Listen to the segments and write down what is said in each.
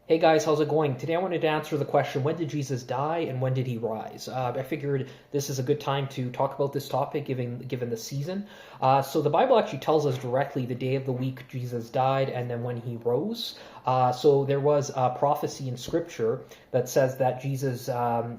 Hey guys, how's it going? Today I wanted to answer the question, when did Jesus die and when did he rise? I figured this is a good time to talk about this topic given the season. So the Bible actually tells us directly the day of the week Jesus died and then when he rose. So there was a prophecy in Scripture that says that Jesus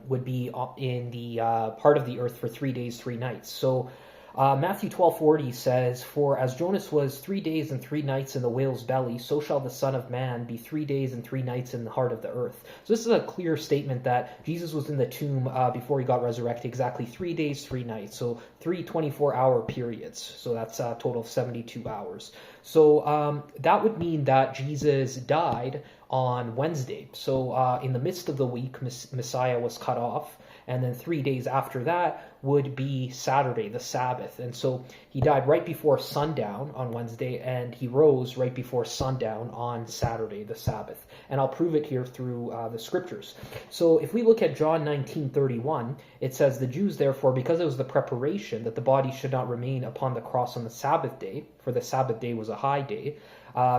would be in the part of the earth for 3 days, 3 nights. So Matthew 12:40 says, "For as Jonas was 3 days and 3 nights in the whale's belly, so shall the Son of Man be 3 days and 3 nights in the heart of the earth." So this is a clear statement that Jesus was in the tomb before he got resurrected, exactly 3 days, 3 nights. So three 24-hour periods. So that's a total of 72 hours. So that would mean that Jesus died on Wednesday. So in the midst of the week, Messiah was cut off. And then 3 days after that would be Saturday, the Sabbath. And so he died right before sundown on Wednesday, and he rose right before sundown on Saturday, the Sabbath. And I'll prove it here through the scriptures. So if we look at John 19:31, it says, "The Jews therefore, because it was the preparation that the body should not remain upon the cross on the Sabbath day, for the Sabbath day was a high day,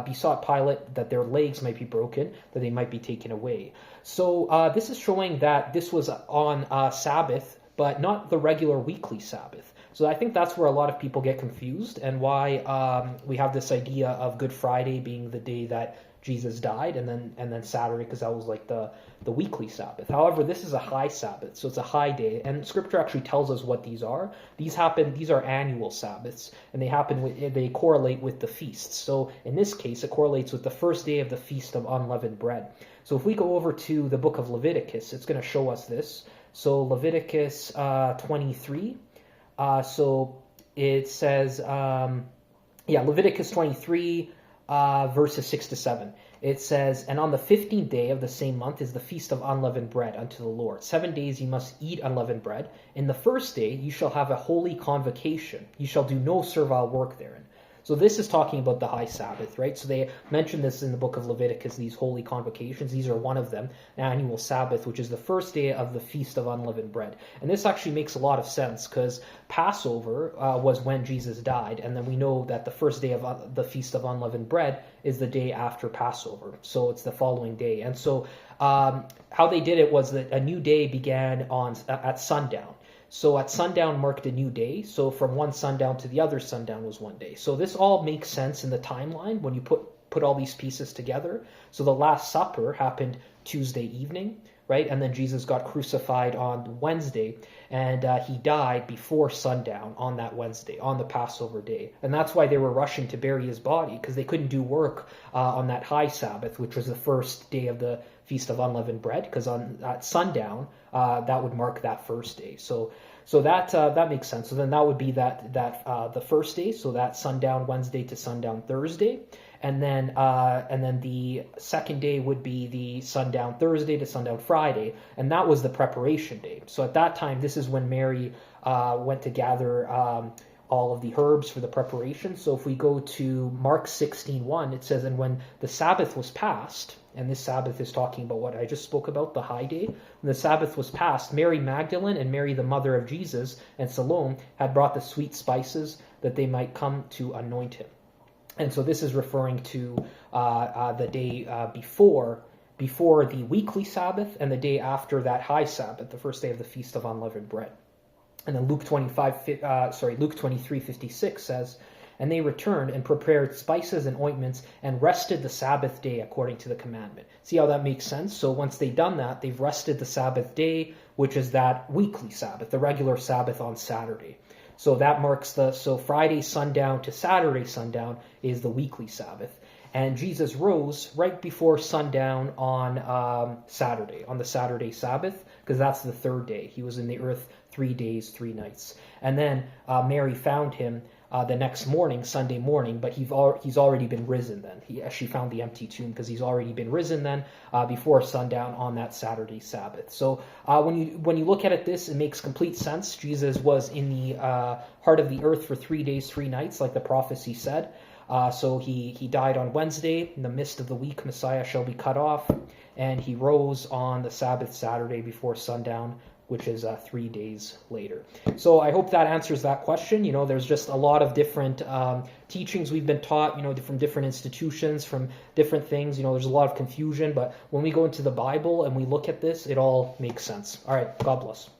besought Pilate that their legs might be broken, that they might be taken away." So this is showing that this was on Sabbath, but not the regular weekly Sabbath. So I think that's where a lot of people get confused, and why we have this idea of Good Friday being the day that Jesus died, and then Saturday, because that was like the weekly Sabbath. However, this is a high Sabbath, so it's a high day, and Scripture actually tells us what these are. These are annual Sabbaths, and they correlate with the feasts. So in this case, it correlates with the first day of the Feast of Unleavened Bread. So if we go over to the book of Leviticus, it's going to show us this. So Leviticus 23. So it says, Leviticus 23, verses 6 to 7. It says, "And on the 15th day of the same month is the feast of unleavened bread unto the Lord. 7 days ye must eat unleavened bread. In the first day ye shall have a holy convocation. Ye shall do no servile work therein." So this is talking about the high Sabbath, right? So they mention this in the book of Leviticus, these holy convocations. These are one of them, an annual Sabbath, which is the first day of the Feast of Unleavened Bread. And this actually makes a lot of sense, because Passover was when Jesus died, and then we know that the first day of the Feast of Unleavened Bread is the day after Passover. So it's the following day. And so how they did it was that a new day began at sundown. So at sundown marked a new day. So from one sundown to the other sundown was one day. So this all makes sense in the timeline when you put all these pieces together. So the Last Supper happened Tuesday evening, right? And then Jesus got crucified on Wednesday, and he died before sundown on that Wednesday, on the Passover day. And that's why they were rushing to bury his body, because they couldn't do work on that high Sabbath, which was the first day of the Feast of Unleavened Bread, because at sundown, that would mark that first day. So that makes sense. So then that would be the first day, so that sundown Wednesday to sundown Thursday. And then the second day would be the sundown Thursday to sundown Friday, and that was the preparation day. So at that time, this is when Mary went to gather all of the herbs for the preparation. So if we go to Mark 16:1, it says, "And when the Sabbath was passed," and this Sabbath is talking about what I just spoke about, the high day. "When the Sabbath was passed, Mary Magdalene and Mary the mother of Jesus and Salome had brought the sweet spices that they might come to anoint him." And so this is referring to the day before the weekly Sabbath, and the day after that high Sabbath, the first day of the Feast of Unleavened Bread. And then Luke 23:56 says, "And they returned and prepared spices and ointments and rested the Sabbath day according to the commandment." See how that makes sense? So once they've done that, they've rested the Sabbath day, which is that weekly Sabbath, the regular Sabbath on Saturday. So that marks so Friday sundown to Saturday sundown is the weekly Sabbath. And Jesus rose right before sundown on Saturday, on the Saturday Sabbath, because that's the third day. He was in the earth 3 days, 3 nights. And then Mary found him the next morning, Sunday morning, but he's already been risen then. She found the empty tomb because he's already been risen then before sundown on that Saturday Sabbath. So when you look at it, it makes complete sense. Jesus was in the heart of the earth for 3 days, 3 nights, like the prophecy said. So he died on Wednesday. In the midst of the week, Messiah shall be cut off. And he rose on the Sabbath Saturday before sundown which is 3 days later. So I hope that answers that question. There's just a lot of different teachings we've been taught, from different institutions, from different things. There's a lot of confusion, but when we go into the Bible and we look at this, it all makes sense. All right, God bless.